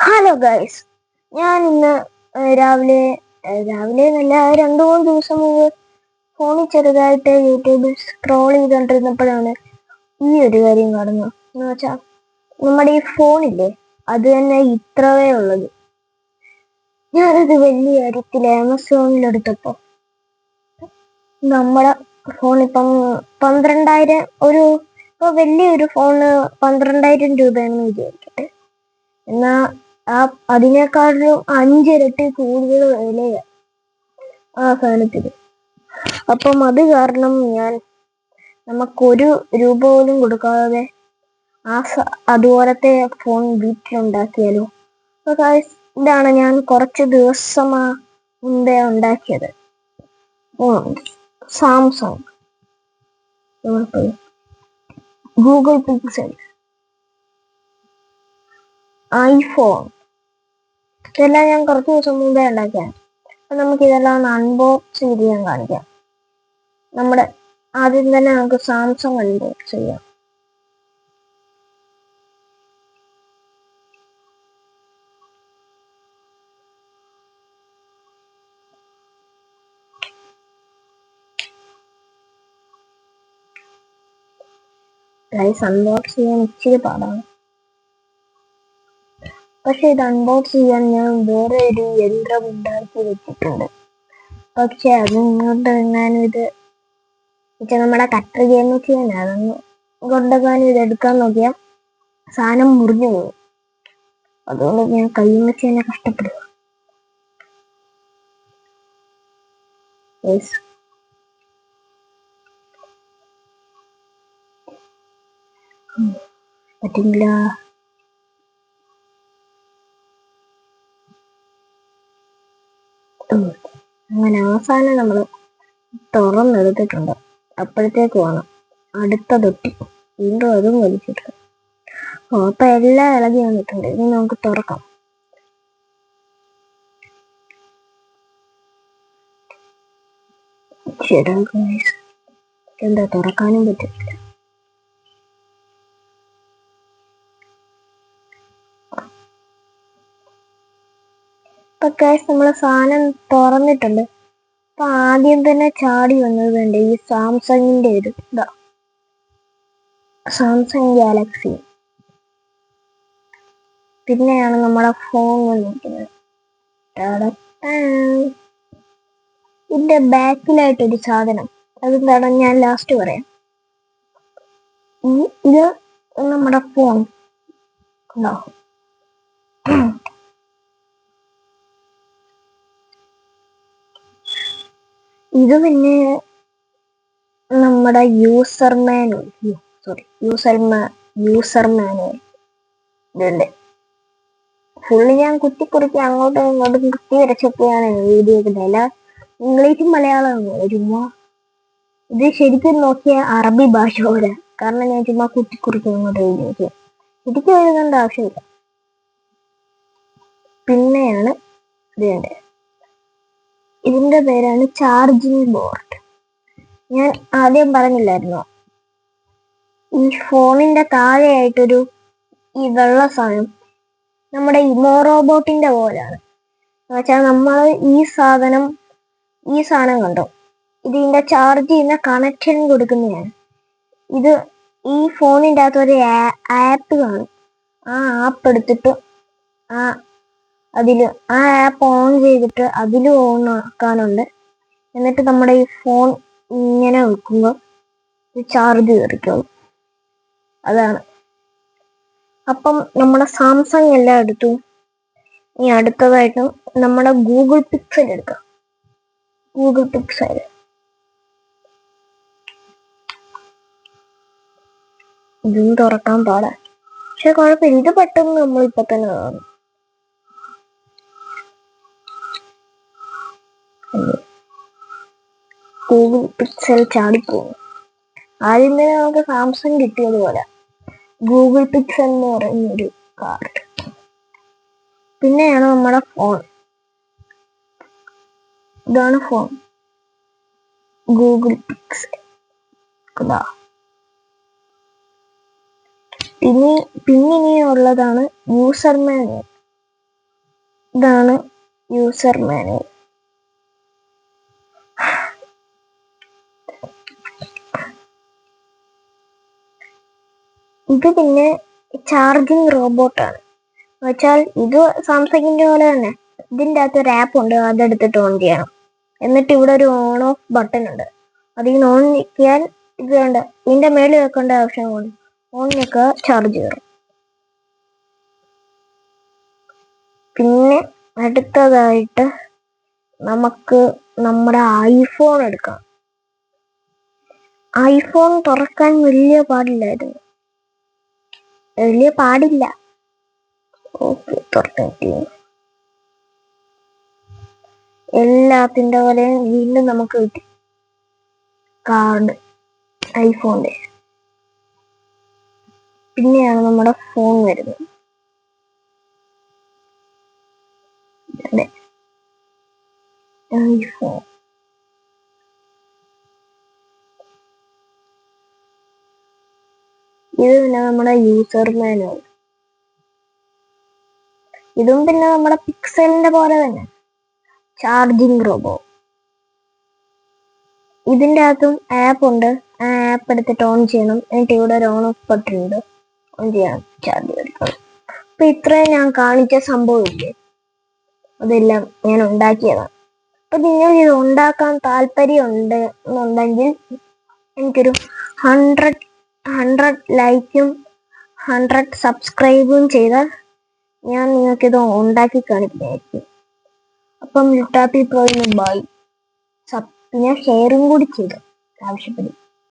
Hello guys, ഞാൻ ഇന്ന് രാവിലെ രാവിലെ നല്ല 2-3 ദിവസം മുമ്പ് ഫോണിൽ ചെറുതായിട്ട് യൂട്യൂബിൽ സ്ക്രോൾ ചെയ്തുകൊണ്ടിരുന്നപ്പോഴാണ് ഈ ഒരു കാര്യം കാണുന്നത്. എന്ന് വെച്ചാൽ നമ്മുടെ ഈ ഫോണില്ലേ, അത് തന്നെ ഇത്രവേ ഉള്ളത്. ഞാനത് വലിയ കാര്യത്തിൽ ആമസോണിലെടുത്തപ്പോൾ നമ്മുടെ ഫോൺ ഇപ്പം 12,000 ഇപ്പോൾ വലിയൊരു ഫോണ് 12,000 രൂപയാണെന്ന് വിചാരിക്കട്ടെ. എന്നാ അതിനേക്കാളും 5 ഇരട്ടി കൂടുതൽ വിലയാണ് ആ സാധനത്തിന്. അപ്പം അത് കാരണം നമുക്കൊരു രൂപ പോലും കൊടുക്കാതെ അതുപോലത്തെ ഫോൺ വീട്ടിലുണ്ടാക്കിയാലോ. ഇതാണ് ഞാൻ കുറച്ച് ദിവസം മുമ്പേ ഉണ്ടാക്കിയത്. സാംസങ് ഗൂഗിൾ പിക്സൽ, ഐഫോൺ, ഇതെല്ലാം ഞാൻ കുറച്ച് ദിവസം മുമ്പേ ഉണ്ടാക്കിയാണ്. അപ്പൊ നമുക്ക് ഇതെല്ലാം ഒന്ന് അൺബോക്സ് ചെയ്ത് ഞാൻ കാണിക്കാം. ആദ്യം തന്നെ നമുക്ക് സാംസങ് അൺബോക്സ് ചെയ്യാം. അൺബോക്സ് ചെയ്യാൻ ഇച്ചിരി പാടാണ്, പക്ഷെ ഇത് അൺബോക്സ് ചെയ്യാൻ ഞാൻ വേറെ ഒരു യന്ത്രം ഉണ്ടാക്കി വെച്ചിട്ടുണ്ട്. പക്ഷെ അതുകൊണ്ട് ഞാനിത് നമ്മുടെ കട്ടർ ഗെയിം ചെയ്യാൻ അതൊന്ന് കൊണ്ടുപോകാനും ഇതെടുക്കാൻ നോക്കിയാൽ സാധനം മുറിഞ്ഞു പോകും. അതുകൊണ്ട് ഞാൻ കയ്യിൽ വെച്ച് തന്നെ കഷ്ടപ്പെടുക. പറ്റില്ല. അങ്ങനെ അവസാനം നമ്മൾ തുറന്നെടുത്തിട്ടുണ്ട്. അപ്പോഴത്തേക്ക് വേണം അടുത്ത തൊട്ടി വീണ്ടും അതും വലിച്ചിട്ട്. അപ്പൊ എല്ലാം ഇളകി വന്നിട്ടുണ്ട്. ഇനി നമുക്ക് തുറക്കാം. എന്താ തുറക്കാനും പറ്റില്ല. ഇപ്പൊ നമ്മള് സാധനം തുറന്നിട്ടുണ്ട്. അപ്പൊ ആദ്യം തന്നെ ചാടി വന്നത് വേണ്ട ഈ സാംസങ്ങിന്റെ ഒരു സാംസങ് ഗാലക്സി. പിന്നെയാണ് നമ്മുടെ ഫോൺ വന്നിരിക്കുന്നത്. ഇതിന്റെ ബാക്കിലായിട്ടൊരു സാധനം, അതെന്താണെന്ന് ഞാൻ ലാസ്റ്റ് പറയാം. ഇത് നമ്മുടെ ഫോൺ ഉണ്ടോ? ഇത് പിന്നെ നമ്മുടെ യൂസർ മാനുവൽ ഇതുണ്ട്. ഫുള്ള് ഞാൻ കുത്തിക്കുറിച്ച് അങ്ങോട്ടും ഇങ്ങോട്ടും കുത്തി വരച്ചൊക്കെയാണ് വീഡിയോ എടുക്കുന്നത്. ഇംഗ്ലീഷും മലയാളവും ചുമ്മാ. ഇത് ശരിക്കും നോക്കിയ അറബി ഭാഷ പോലെ, കാരണം ഞാൻ ചുമ്മാ കുത്തിക്കുറിച്ച് അങ്ങോട്ട് എഴുതി. ശരിക്കും എഴുതേണ്ട ആവശ്യമില്ല. പിന്നെയാണ് ഇതിന്റെ പേരാണ് ചാർജിങ് ബോർഡ്. ഞാൻ ആദ്യം പറഞ്ഞില്ലായിരുന്നോ, ഈ ഫോണിന്റെ താഴെയായിട്ടൊരു ഈ വെള്ള സാധനം നമ്മുടെ ഇമോ റോബോട്ടിന്റെ പോലെയാണ്. എന്നുവെച്ചാൽ നമ്മൾ ഈ സാധനം കണ്ടോ, ഇതിന്റെ ചാർജ് ചെയ്യുന്ന കണക്ഷൻ കൊടുക്കുന്നതാണ്. ഇത് ഈ ഫോണിന്റെ അകത്ത് ഒരു ആപ്പ് കാണും. ആ ആപ്പ് എടുത്തിട്ട് ആ ആപ്പ് ഓൺ ചെയ്തിട്ട് അതിലും ഓൺ ആക്കാനുണ്ട്. എന്നിട്ട് നമ്മുടെ ഈ ഫോൺ ഇങ്ങനെ വെക്കുമ്പോൾ ചാർജ് കയറിക്കോളും. അതാണ്. അപ്പം നമ്മുടെ സാംസങ് എല്ലാം എടുത്തു. ഇനി അടുത്തതായിട്ട് നമ്മുടെ ഗൂഗിൾ പിക്സൽ എടുക്കാം. ഗൂഗിൾ പിക്സൽ ഇതും തുറക്കാൻ പാടാ, പക്ഷെ കുഴപ്പമില്ല. ഇത് പെട്ടെന്ന് നമ്മളിപ്പോ തന്നെ കാണും. ഗൂഗിൾ പിക്സൽ ചാടിപ്പോകും. ആദ്യം തന്നെ നമുക്ക് സാംസങ് കിട്ടിയതുപോലെ ഗൂഗിൾ പിക്സൽ എന്ന് പറയുന്നൊരു കാർഡ്. പിന്നെയാണ് നമ്മുടെ ഫോൺ. ഇതാണ് ഫോൺ, ഗൂഗിൾ പിക്സൽ. പിന്നെ ഉള്ളതാണ് യൂസർ മാനുവൽ. ഇതാണ് യൂസർ മാനുവൽ. ഇത് പിന്നെ ചാർജിങ് റോബോട്ടാണ്. വെച്ചാൽ ഇത് സാംസങ്ങിന്റെ പോലെ തന്നെ ഇതിൻ്റെ അകത്ത് ഒരു ആപ്പ് ഉണ്ട്, അതെടുത്തിട്ട് ഓൺ ചെയ്യണം. എന്നിട്ട് ഇവിടെ ഒരു ഓൺ ഓഫ് ബട്ടൺ ഉണ്ട്, അതിന് ഓൺ ചെയ്യാൻ ഇത് വേണ്ട, ഇതിന്റെ മേളിൽ വെക്കേണ്ട ആവശ്യമുണ്ട്. ഓണിനൊക്കെ ചാർജ് കയറും. പിന്നെ അടുത്തതായിട്ട് നമുക്ക് നമ്മുടെ ഐഫോൺ എടുക്കാം. ഐഫോൺ തുറക്കാൻ വലിയ പാടില്ല. ഓക്കെ, തുറന്നിട്ട് എല്ലാത്തിന്റെ പോലെയും വീണ്ടും നമുക്ക് കിട്ടി കാർഡ് ഐഫോണിന്റെ. പിന്നെയാണ് നമ്മുടെ ഫോൺ വരുന്നത്. ഐഫോൺ ഇത് പിന്നെ നമ്മുടെ യൂസർ മാനുവൽ. ഇതും പിന്നെ നമ്മുടെ പിക്സലിന്റെ പോലെ തന്നെ ചാർജിങ് റോബോ. ഇതിൻ്റെ അകത്തും ആപ്പ് ഉണ്ട്, ആ ആപ്പ് എടുത്തിട്ട് ഓൺ ചെയ്യണം. എന്നിട്ട് ഇവിടെ ഒരു ഓൺ ഓഫ് ബട്ടൺ ഉണ്ട്, ഓൺ ചെയ്യണം, ചാർജ് എടുക്കണം. അപ്പൊ ഇത്രയും ഞാൻ കാണിച്ച സംഭവമില്ലേ, അതെല്ലാം ഞാൻ ഉണ്ടാക്കിയതാണ്. അപ്പൊ നിങ്ങൾ ഇത് ഉണ്ടാക്കാൻ താല്പര്യമുണ്ട് എന്നുണ്ടെങ്കിൽ എനിക്കൊരു 100 ലൈക്കും 100 സബ്സ്ക്രൈബും ചെയ്താൽ ഞാൻ നിങ്ങൾക്കിത് ഉണ്ടാക്കി കാണിക്കുന്നതായിരിക്കും. അപ്പം ലിറ്റാപ്പി പ്രോയിന് ബൈ. പിന്നെ ഷെയറും കൂടി ചെയ്തു ആവശ്യപ്പെടും.